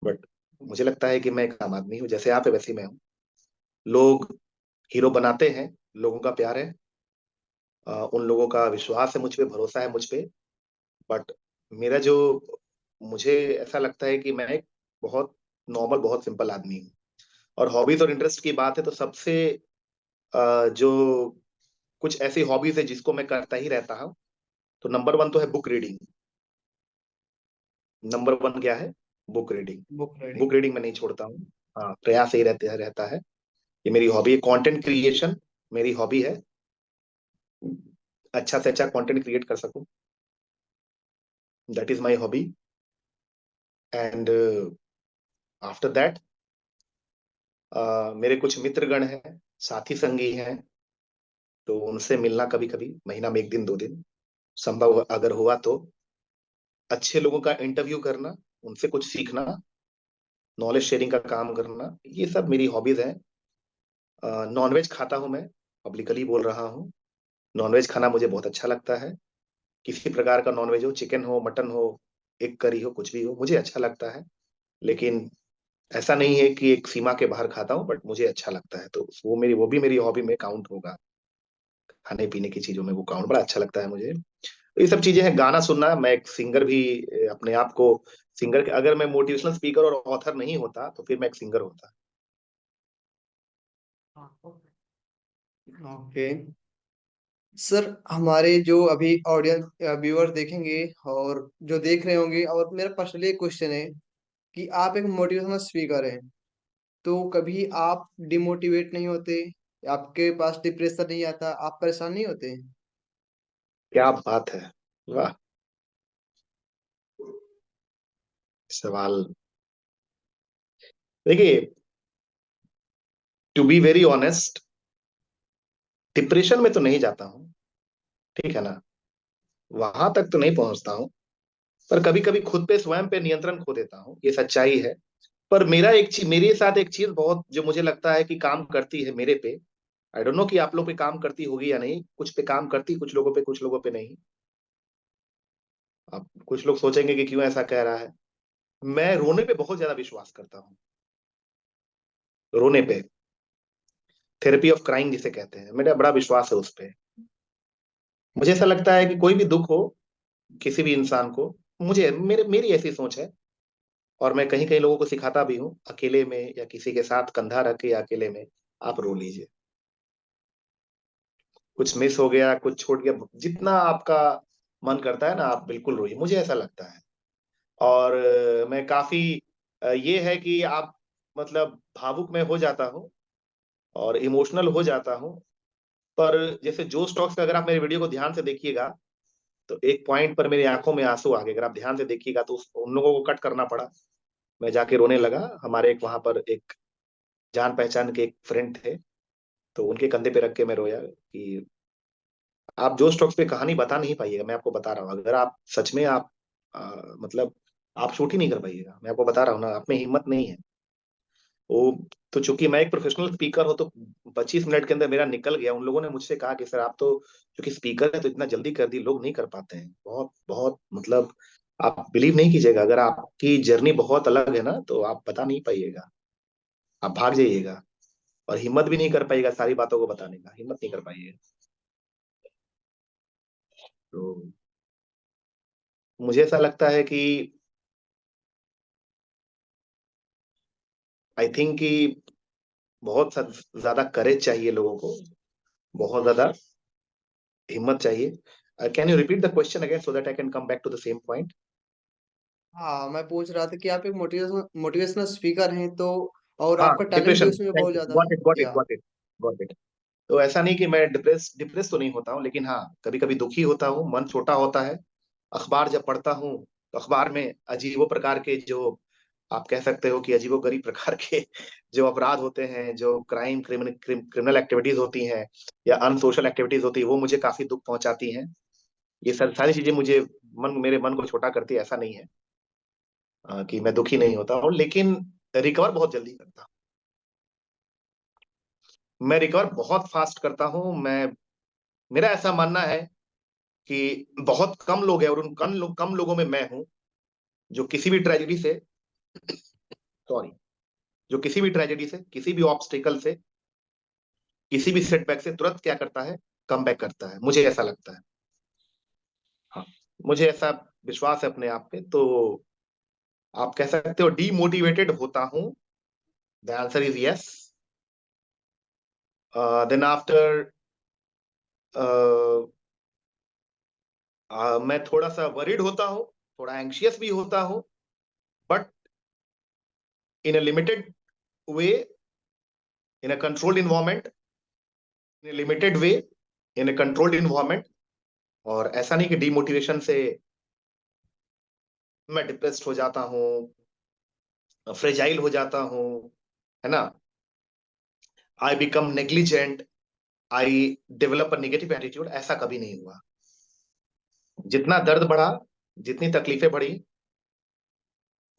B: बट मुझे लगता है कि मैं एक आम आदमी हूँ, जैसे आप है वैसे ही मैं हूँ। लोग हीरो बनाते हैं, लोगों का प्यार है, उन लोगों का विश्वास है मुझ पे, भरोसा है मुझ पे। बट मेरा जो मुझे ऐसा लगता है कि मैं एक बहुत नॉर्मल, बहुत सिंपल आदमी हूँ। और हॉबीज और इंटरेस्ट की बात है तो सबसे जो कुछ ऐसी हॉबीज है जिसको मैं करता ही रहता हूँ, तो नंबर वन तो है बुक रीडिंग। नंबर वन क्या है? Book reading.
A: Book reading.
B: Book reading मैं नहीं छोड़ता हूँ। हाँ, प्रयास यही रहता है। ये मेरी हॉबी है, कंटेंट क्रिएशन मेरी हॉबी है। अच्छा से अच्छा कंटेंट क्रिएट कर सकूं, that is my hobby. And after that मेरे कुछ मित्रगण हैं, साथी संगी हैं, तो उनसे मिलना कभी कभी, महीना में एक दिन दो दिन संभव अगर हुआ तो, अच्छे लोगों का इंटरव्यू करना, उनसे कुछ सीखना, नॉलेज शेयरिंग का काम करना, ये सब मेरी हॉबीज हैं। नॉनवेज खाता हूँ मैं, पब्लिकली बोल रहा हूँ। नॉनवेज खाना मुझे बहुत अच्छा लगता है। किसी प्रकार का नॉनवेज हो, चिकन हो, मटन हो, एग करी हो, कुछ भी हो, मुझे अच्छा लगता है। लेकिन ऐसा नहीं है कि एक सीमा के बाहर खाता हूँ, बट मुझे अच्छा लगता है, तो वो भी मेरी हॉबी में काउंट होगा। खाने पीने की चीजों में वो काउंट, बड़ा अच्छा लगता है मुझे। तो ये सब चीजें हैं। गाना सुनना, मैं एक सिंगर भी अपने आप को सिंगर, अगर मैं मोटिवेशनल स्पीकर और ऑथर नहीं होता तो फिर मैं एक सिंगर होता।
A: ओके सर, हमारे जो अभी ऑडियंस व्यूअर देखेंगे और जो देख रहे होंगे, और मेरा पर्सनली एक क्वेश्चन है कि आप एक मोटिवेशनल स्पीकर हैं, तो कभी आप डिमोटिवेट नहीं होते? आपके पास डिप्रेशन नहीं आता? आप परेशान नहीं होते?
B: क्या बात है! वाह! सवाल, देखिए, to be very honest, depression में तो नहीं जाता हूँ, ठीक है ना, वहां तक तो नहीं पहुंचता हूँ। पर कभी कभी खुद पे, स्वयं पे नियंत्रण खो देता हूँ, ये सच्चाई है। पर मेरे साथ एक चीज बहुत जो मुझे लगता है कि काम करती है मेरे पे। आई डोंट नो कि आप लोग पे काम करती होगी या नहीं, कुछ पे काम करती, कुछ लोगों पे, कुछ लोगों पे नहीं। अब कुछ लोग सोचेंगे कि क्यों ऐसा कह रहा है। मैं रोने पे बहुत ज्यादा विश्वास करता हूँ। रोने पे, थेरेपी ऑफ क्राइंग जिसे कहते हैं, मेरा बड़ा विश्वास है उस पे। मुझे ऐसा लगता है कि कोई भी दुख हो किसी भी इंसान को, मेरी ऐसी सोच है। और मैं कहीं कहीं लोगों को सिखाता भी हूँ, अकेले में या किसी के साथ कंधा रख के, या अकेले में आप रो लीजिए। कुछ मिस हो गया, कुछ छूट गया, जितना आपका मन करता है ना, आप बिल्कुल रोइए, मुझे ऐसा लगता है। और मैं काफी ये है कि आप मतलब भावुक मैं हो जाता हूँ और इमोशनल हो जाता हूँ। पर जैसे जो स्टॉक्स पे, अगर आप मेरे वीडियो को ध्यान से देखिएगा, तो एक पॉइंट पर मेरी आंखों में आंसू आ गए, अगर आप ध्यान से देखिएगा तो उन लोगों को कट करना पड़ा। मैं जाके रोने लगा। हमारे एक वहां पर एक जान पहचान के एक फ्रेंड थे, तो उनके कंधे पे रख के मैं रोया कि आप जो स्टॉक्स पे कहानी बता नहीं पाइएगा, मैं आपको बता रहा हूँ, अगर आप सच में आप मतलब आप शूट ही नहीं कर पाइएगा, मैं आपको बता रहा हूँ ना, आप में हिम्मत नहीं है वो। तो चूंकि मैं एक प्रोफेशनल स्पीकर हूँ, तो 25 मिनट के अंदर मेरा निकल गया। उन लोगों ने मुझसे कहा कि सर आप तो क्योंकि स्पीकर है तो इतना जल्दी कर दी, लोग नहीं कर पाते हैं, बहुत बहुत मतलब आप बिलीव नहीं कीजिएगा, अगर आपकी जर्नी बहुत अलग है ना तो आप बता नहीं पाइएगा, आप भाग जाइएगा। और हिम्मत भी नहीं कर पाइएगा सारी बातों को बताने का, हिम्मत नहीं कर पाइएगा। तो मुझे ऐसा लगता है कि आई थिंक कि बहुत ज्यादा करेज चाहिए लोगों को, बहुत ज्यादा हिम्मत चाहिए। Can you repeat the question again so that I can come back to the same point?
A: हाँ, मैं पूछ रहा था कि आप एक मोटिवेशनल स्पीकर हैं, तो और
B: हाँ,
A: आपका टैलेंट भी
B: डिप्रेशन,
A: उसमें
B: थैंक
A: बहुत
B: यू,
A: ज्यादा
B: गॉट
A: है।
B: इट, गॉट इट,
A: या
B: गॉट इट, गॉट इट। तो ऐसा नहीं कि मैं डिप्रेस डिप्रेस तो नहीं होता हूँ, लेकिन हाँ, कभी कभी दुखी होता हूँ, मन छोटा होता है। अखबार जब पढ़ता हूँ, तो अखबार में अजीबो प्रकार के, जो आप कह सकते हो कि अजीबोगरीब प्रकार के जो अपराध होते हैं, जो क्रिमिनल एक्टिविटीज होती हैं या अनसोशल एक्टिविटीज होती है, वो मुझे काफी दुख पहुंचाती हैं। ये सारी चीजें मुझे मेरे मन को छोटा करती है। ऐसा नहीं है कि मैं दुखी नहीं होता हूँ, लेकिन रिकवर बहुत जल्दी करता हूँ। मैं रिकवर बहुत फास्ट करता हूँ। मेरा ऐसा मानना है कि बहुत कम लोग हैं, और उन कम लोगों में मैं हूँ, जो किसी भी ट्रेजेडी से, सॉरी, जो किसी भी ट्रेजेडी से, किसी भी ऑब्स्टिकल से, किसी भी सेटबैक से तुरंत क्या करता है, कम बैक करता है। मुझे ऐसा लगता है। हाँ, मुझे ऐसा विश्वास है अपने आप पे। तो आप कह सकते हो डीमोटिवेटेड होता हूँ, the answer is yes. Then after मैं थोड़ा सा वरीड होता हूँ, थोड़ा एंग्शियस भी होता हूँ, but in a limited way, in a controlled environment, in a limited way, in a controlled environment. और ऐसा नहीं कि डीमोटिवेशन से मैं डिप्रेस्ड हो जाता हूँ, फ्रेजाइल हो जाता हूँ, है ना, I become negligent, I develop a negative attitude. ऐसा कभी नहीं हुआ। जितना दर्द बढ़ा, जितनी तकलीफें बढ़ी,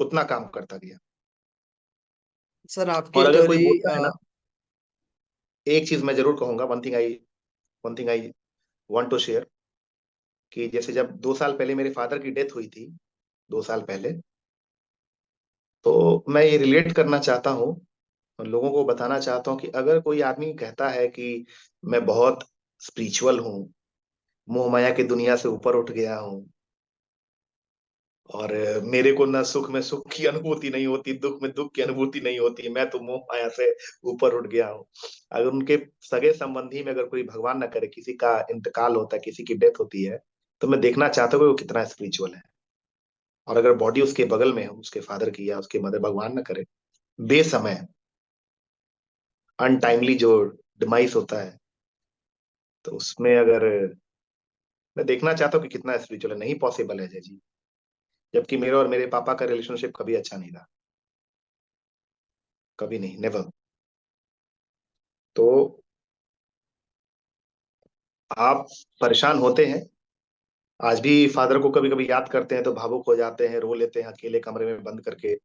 B: उतना काम करता गया।
A: सर आपकी
B: और अगर कोई
A: स्टोरी
B: बोलता है ना, एक चीज मैं जरूर कहूंगा, one thing I want to share, कि जैसे जब 2 साल पहले मेरे फादर की डेथ हुई थी, 2 साल पहले, तो मैं ये रिलेट करना चाहता हूँ और लोगों को बताना चाहता हूँ कि अगर कोई आदमी कहता है कि मैं बहुत स्पिरिचुअल हूँ, मोह माया की दुनिया से ऊपर उठ गया हूँ, और मेरे को ना सुख में सुख की अनुभूति नहीं होती, दुख में दुख की अनुभूति नहीं होती, मैं तो मोह माया से ऊपर उठ गया हूँ। अगर उनके सगे संबंधी में अगर कोई, भगवान ना करे, किसी का इंतकाल होता है, किसी की डेथ होती है, तो मैं देखना चाहता हूँ कि वो कितना स्पिरिचुअल है। और अगर बॉडी उसके बगल में हो, उसके फादर की या उसके मदर, भगवान ना करे, बेसमय अनटाइमली जो डिमाइस होता है, तो उसमें अगर, मैं देखना चाहता हूँ कि कितना स्पिरिचुअल है। नहीं पॉसिबल है, जय जी। जबकि मेरे और मेरे पापा का रिलेशनशिप कभी अच्छा नहीं रहा, कभी नहीं, नेवर। तो आप परेशान होते हैं, आज भी फादर को कभी कभी याद करते हैं तो भावुक हो जाते हैं, रो लेते हैं अकेले कमरे में बंद करके,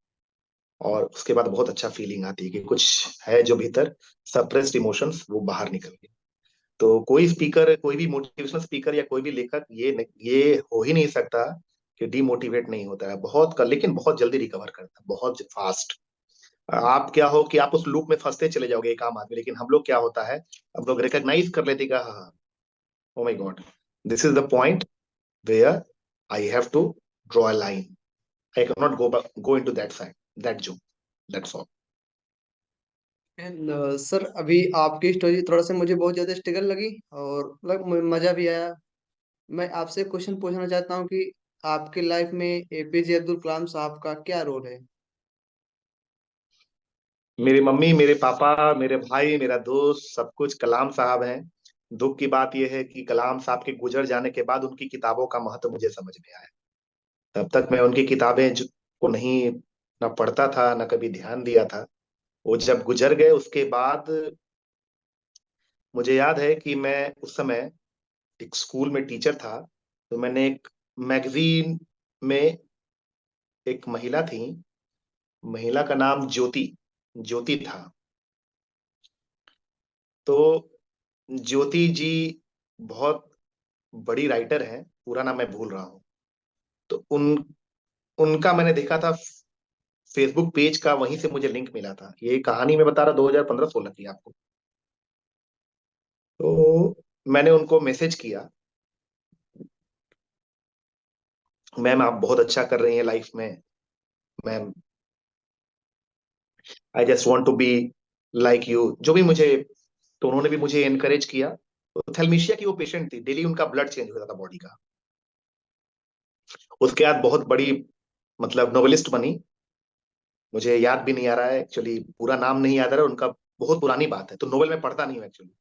B: और उसके बाद बहुत अच्छा फीलिंग आती है कि कुछ है जो भीतर सप्रेस्ड इमोशंस वो बाहर निकल गए। तो कोई स्पीकर, कोई भी मोटिवेशनल स्पीकर या कोई भी लेखक ये हो ही नहीं सकता कि डीमोटिवेट नहीं होता है। बहुत का, लेकिन बहुत जल्दी रिकवर करता है, बहुत फास्ट। आप क्या हो कि आप उस लूप में फंसते चले जाओगे एक आम आदमी, लेकिन हम लोग क्या होता है, हम लोग रिकॉग्नाइज कर लेते हैं कि हाँ, oh my God, this is the point where I have to draw a line. I cannot go into that side, that zone. That's all.
A: And sir अभी आपकी स्टोरी थोड़ा सा मुझे बहुत ज्यादा स्ट्रगल लगी और मजा भी आया। मैं आपसे क्वेश्चन पूछना चाहता हूँ कि आपकी लाइफ में एपीजे अब्दुल कलाम साहब का क्या रोल है।
B: मेरी मम्मी, मेरे पापा, मेरे भाई, मेरा दोस्त, सब कुछ कलाम साहब हैं। दुख की बात यह है कि कलाम साहब के गुजर जाने के बाद उनकी किताबों का महत्व मुझे समझ में आया। तब तक मैं उनकी किताबें को नहीं, ना पढ़ता था, ना कभी ध्यान दिया था। वो जब गुजर गए उसके बाद, मुझे याद है कि मैं उस समय एक स्कूल में टीचर था, तो मैंने एक मैगजीन में, एक महिला थी, महिला का नाम ज्योति, ज्योति था। तो ज्योति जी बहुत बड़ी राइटर हैं, पूरा नाम मैं भूल रहा हूँ। तो उनका मैंने देखा था फेसबुक पेज का, वहीं से मुझे लिंक मिला था। ये कहानी मैं बता रहा, 2015-16 की आपको। तो मैंने उनको मैसेज किया, मैम आप बहुत अच्छा कर रही हैं लाइफ में, ma'am I just want to be like you, जो भी मुझे। तो उन्होंने भी मुझे एनकरेज किया। तो थैलेमीशिया की वो पेशेंट थी, डेली उनका ब्लड चेंज होता था बॉडी का। उसके बाद बहुत बड़ी, मतलब नोवेलिस्ट बनी। मुझे याद भी नहीं आ रहा है एक्चुअली, पूरा नाम नहीं याद आ रहा है उनका। बहुत पुरानी बात है, तो नोवेल मैं पढ़ता नहीं हूँ एक्चुअली।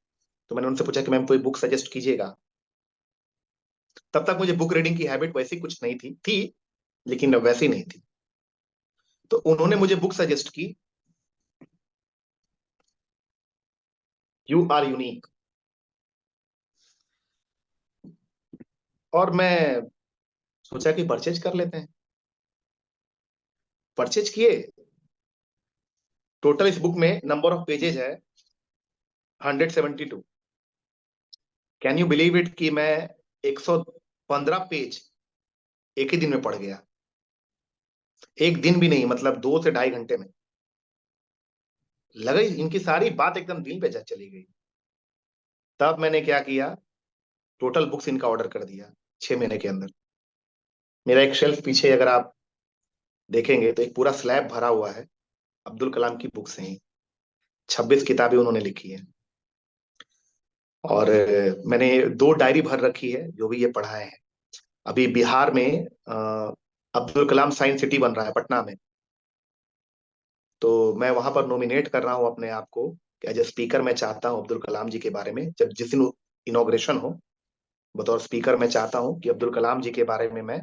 B: तो मैंने उनसे पूछा कि मैम कोई बुक सजेस्ट कीजिएगा। तब तक मुझे बुक रीडिंग की हैबिट वैसी कुछ नहीं थी। लेकिन वैसी नहीं थी। तो उन्होंने मुझे बुक सजेस्ट की, यू आर यूनिक। और मैं सोचा कि परचेज कर लेते हैं। परचेज किए। टोटल इस बुक में नंबर ऑफ पेजेज है 172। कैन यू बिलीव इट कि मैं 115 पेज एक ही दिन में पढ़ गया। एक दिन भी नहीं, मतलब 2 से ढाई घंटे में। लगा इनकी सारी बात एकदम दिल पे जा चली गई। तब मैंने क्या किया, टोटल बुक्स इनका ऑर्डर कर दिया 6 महीने के अंदर। मेरा एक शेल्फ पीछे अगर आप देखेंगे तो एक पूरा स्लैब भरा हुआ है अब्दुल कलाम की बुक्स हैं। 26 किताबें उन्होंने लिखी है। और मैंने 2 डायरी भर रखी है जो भी ये पढ़ाए हैं। अभी बिहार में अब्दुल कलाम साइंस सिटी बन रहा है पटना में। तो मैं वहां पर नॉमिनेट कर रहा हूँ अपने आप को, एज ए स्पीकर मैं चाहता हूँ अब्दुल कलाम जी के बारे में, जब जिस दिन इनॉग्रेशन हो, बतौर स्पीकर मैं चाहता हूँ कि अब्दुल कलाम जी के बारे में मैं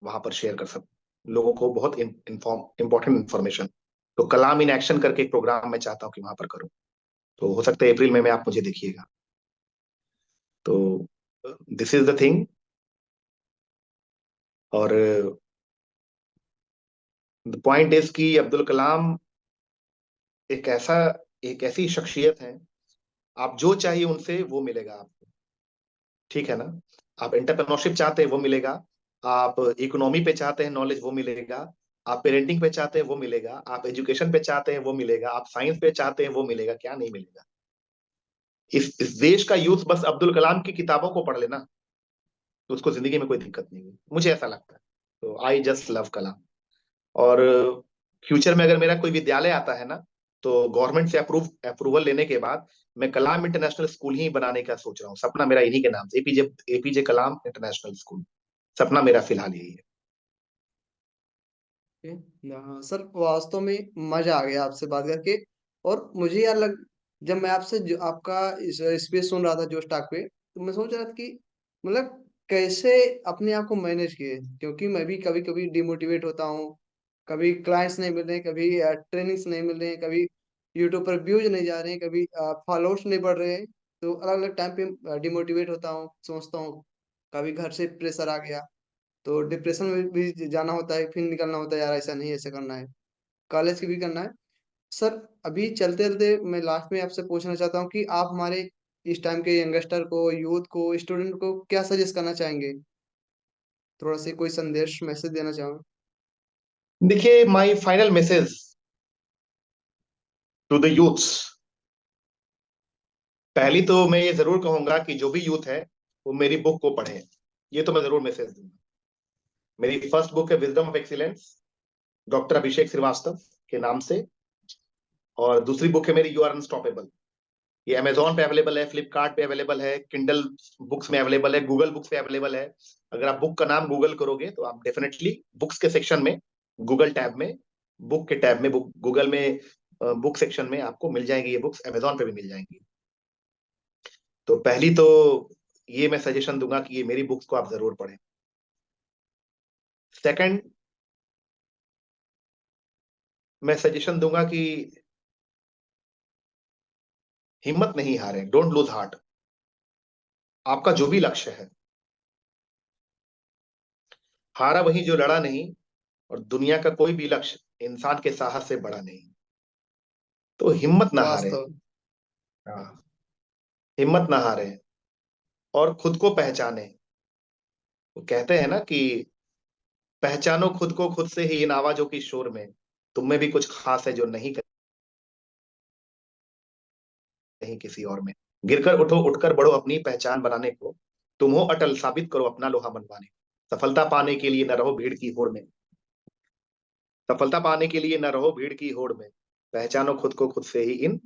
B: वहां पर शेयर कर सकूं लोगों को, बहुत इंपॉर्टेंट इन्फॉर्मेशन। तो कलाम इन एक्शन करके एक प्रोग्राम मैं चाहता हूँ कि वहां पर करूँ। तो हो सकता है अप्रैल में आप मुझे देखिएगा। तो दिस इज द थिंग। और द पॉइंट इज कि अब्दुल कलाम एक ऐसा एक ऐसी शख्सियत है, आप जो चाहिए उनसे वो मिलेगा आपको। ठीक है ना। आप एंटरप्रेन्योरशिप चाहते हैं वो मिलेगा। आप इकोनॉमी पे चाहते हैं नॉलेज, वो मिलेगा। आप पेरेंटिंग पे चाहते हैं वो मिलेगा। आप एजुकेशन पे चाहते हैं वो मिलेगा। आप साइंस पे चाहते हैं वो मिलेगा। क्या नहीं मिलेगा। इस देश का यूथ बस अब्दुल कलाम की किताबों को पढ़ लेना, तो उसको जिंदगी में कोई दिक्कत नहीं है, मुझे ऐसा लगता है। तो आई जस्ट लव कलाम। और फ्यूचर में अगर मेरा कोई विद्यालय आता है ना, तो गवर्नमेंट से अप्रूवल लेने के बाद मैं कलाम इंटरनेशनल स्कूल ही बनाने का सोच रहा हूँ। सपना मेरा इन्हीं के नाम से, एपीजे एपीजे कलाम इंटरनेशनल स्कूल। सपना मेरा फिलहाल यही है।
A: हाँ सर, वास्तव में मजा आ गया आपसे बात करके। और मुझे यार जब मैं आपसे जो आपका इस स्पीच सुन रहा था जोश टॉक पे, तो मैं सोच रहा था कि मतलब कैसे अपने आप को मैनेज किए, क्योंकि मैं भी कभी कभी डिमोटिवेट होता हूँ। कभी क्लाइंट्स नहीं मिल रहे, कभी ट्रेनिंग्स नहीं मिल रहे हैं, कभी यूट्यूब पर व्यूज नहीं जा रहे हैं, कभी फॉलोअर्स नहीं बढ़ रहे हैं। तो अलग अलग टाइम पे डिमोटिवेट होता हूँ, सोचता हूँ। कभी घर से प्रेशर आ गया तो डिप्रेशन में भी जाना होता है, फिर निकलना होता है, यार ऐसा नहीं, ऐसे करना है। कॉलेज की भी करना है। सर, अभी चलते चलते मैं लास्ट में आपसे पूछना चाहता हूँ कि आप हमारे इस टाइम के यंगस्टर को, यूथ को, स्टूडेंट को क्या सजेस्ट करना चाहेंगे? थोड़ा सा कोई संदेश, मैसेज देना चाहूँ।
B: देखिए, my final message to the youths. पहली तो मैं ये जरूर कहूंगा कि जो भी यूथ है वो मेरी बुक को पढ़े। ये तो मैं जरूर मैसेज दूंगा। मेरी फर्स्ट बुक है विजडम ऑफ एक्सीलेंस, डॉक्टर अभिषेक श्रीवास्तव के नाम से। और दूसरी बुक है मेरी यू आर अनस्टॉपेबल। ये अमेजोन पे अवेलेबल है, फ्लिपकार्ट पे अवेलेबल है, किंडल बुक्स में अवेलेबल है, गूगल बुक्स पे अवेलेबल है। अगर आप बुक का नाम गूगल करोगे तो आप डेफिनेटली बुक्स के सेक्शन में, गूगल टैब में, बुक के टैब में, बुक गूगल में बुक सेक्शन में आपको मिल जाएंगी ये बुक्स। अमेजोन पे भी मिल जाएंगी। तो पहली तो ये मैं सजेशन दूंगा कि ये मेरी बुक्स को आप जरूर पढ़ें। सेकंड, मैं सजेशन दूंगा कि हिम्मत नहीं हारें, डोंट लूज हार्ट। आपका जो भी लक्ष्य है, हारा वही जो लड़ा नहीं। और दुनिया का कोई भी लक्ष्य इंसान के साहस से बड़ा नहीं। तो हिम्मत ना हारे।
A: वास्तव।
B: हाँ, हिम्मत ना हारे और खुद को पहचाने। वो कहते हैं ना कि पहचानो खुद को खुद से ही इन आवाजों की शोर में, तुम में भी कुछ खास है जो नहीं कहीं किसी और में। गिरकर उठो, उठकर बढ़ो अपनी पहचान बनाने को। तुम हो अटल, साबित करो अपना लोहा मनवाने को। सफलता पाने के लिए न रहो भीड़ की होड़ में। सफलता पाने के लिए न रहो भीड़ की होड़ में। पहचानो खुद को खुद से ही इन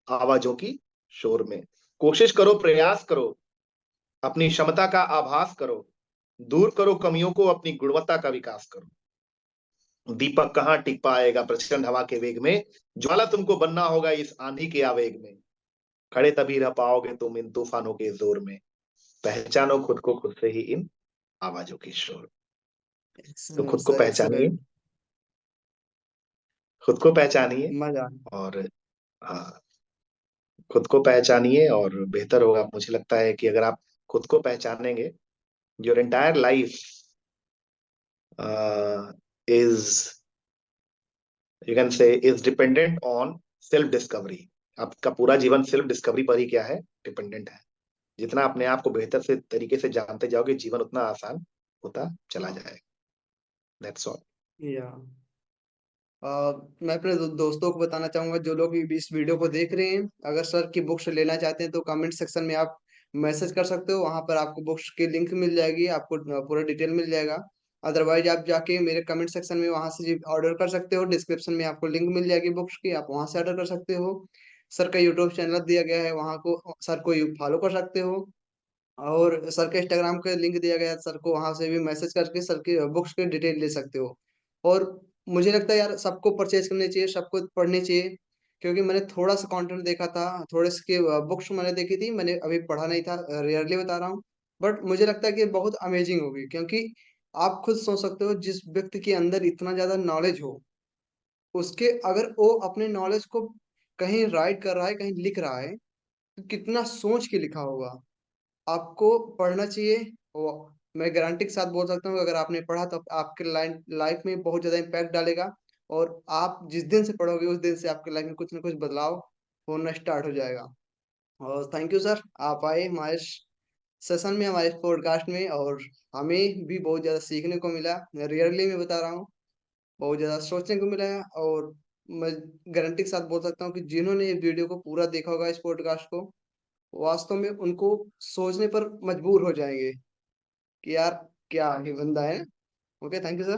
B: आवाजों की शोर में। कोशिश करो, प्रयास करो, अपनी क्षमता का आभास करो। दूर करो कमियों को, अपनी गुणवत्ता का विकास करो। दीपक कहाँ टिक पाएगा प्रचंड हवा के वेग में। ज्वाला तुमको बनना होगा इस आंधी के आवेग में। खड़े तभी रह पाओगे तुम इन तूफानों के जोर में। पहचानो खुद को खुद से ही इन आवाजों की शोर। तो खुद को
A: सर
B: पहचानिए,
A: एक्सीलेंट।
B: खुद को पहचानिए।
A: मजा।
B: और हाँ, खुद को पहचानिए और बेहतर होगा। मुझे लगता है कि अगर आप खुद को पहचानेंगे, your entire life is, you can से, is dependent on self discovery. आपका पूरा जीवन सेल्फ डिस्कवरी पर ही क्या है, डिपेंडेंट है। जितना अपने आप को बेहतर से तरीके से जानते जाओगे, जीवन उतना आसान होता चला जाएगा। That's all.
A: या मैं अपने दोस्तों को बताना चाहूंगा जो लोग भी इस वीडियो को देख रहे हैं, अगर सर की बुक्स लेना चाहते हैं तो कमेंट सेक्शन में आप मैसेज कर सकते हो, वहां पर आपको बुक्स की लिंक मिल जाएगी, आपको पूरा डिटेल मिल जाएगा। अदरवाइज आप जाके मेरे कमेंट सेक्शन में वहां से ऑर्डर कर सकते हो, डिस्क्रिप्शन में आपको लिंक मिल जाएगी बुक्स की, आप वहां से ऑर्डर कर सकते हो। सर का यूट्यूब चैनल दिया गया है, वहां को सर को फॉलो कर सकते हो। और सर के इंस्टाग्राम का लिंक दिया गया है, सर को वहां से भी मैसेज करके सर की बुक्स की डिटेल ले सकते हो। और मुझे लगता है यार सबको परचेज करनी चाहिए, सबको पढ़नी चाहिए, क्योंकि मैंने थोड़ा सा कंटेंट देखा था, थोड़े से बुक्स मैंने देखी थी, मैंने अभी पढ़ा नहीं था, रेयरली बता रहा हूँ। बट मुझे लगता है कि बहुत अमेजिंग होगी, क्योंकि आप खुद सोच सकते हो जिस व्यक्ति के अंदर इतना ज्यादा नॉलेज हो, उसके अगर वो अपने नॉलेज को कहीं राइट कर रहा है, कहीं लिख रहा है, तो कितना सोच के लिखा होगा। आपको पढ़ना चाहिए। वो मैं गारंटी के साथ बोल सकता हूँ कि अगर आपने पढ़ा तो आपके लाइफ में बहुत ज्यादा इम्पैक्ट डालेगा। और आप जिस दिन से पढ़ोगे उस दिन से आपके लाइफ में कुछ ना कुछ बदलाव होना स्टार्ट हो जाएगा। और थैंक यू सर, आप आए हमारे सेशन में, हमारे पॉडकास्ट में, और हमें भी बहुत ज्यादा सीखने को मिला। रियरली मैं बता रहा हूँ, बहुत ज्यादा सोचने को मिला है। और मैं गारंटी के साथ बोल सकता हूँ कि जिन्होंने ये वीडियो को पूरा देखा होगा, इस पॉडकास्ट को, वास्तव में उनको सोचने पर मजबूर हो जाएंगे कि यार क्या ही बंदा है। Okay, thank you sir.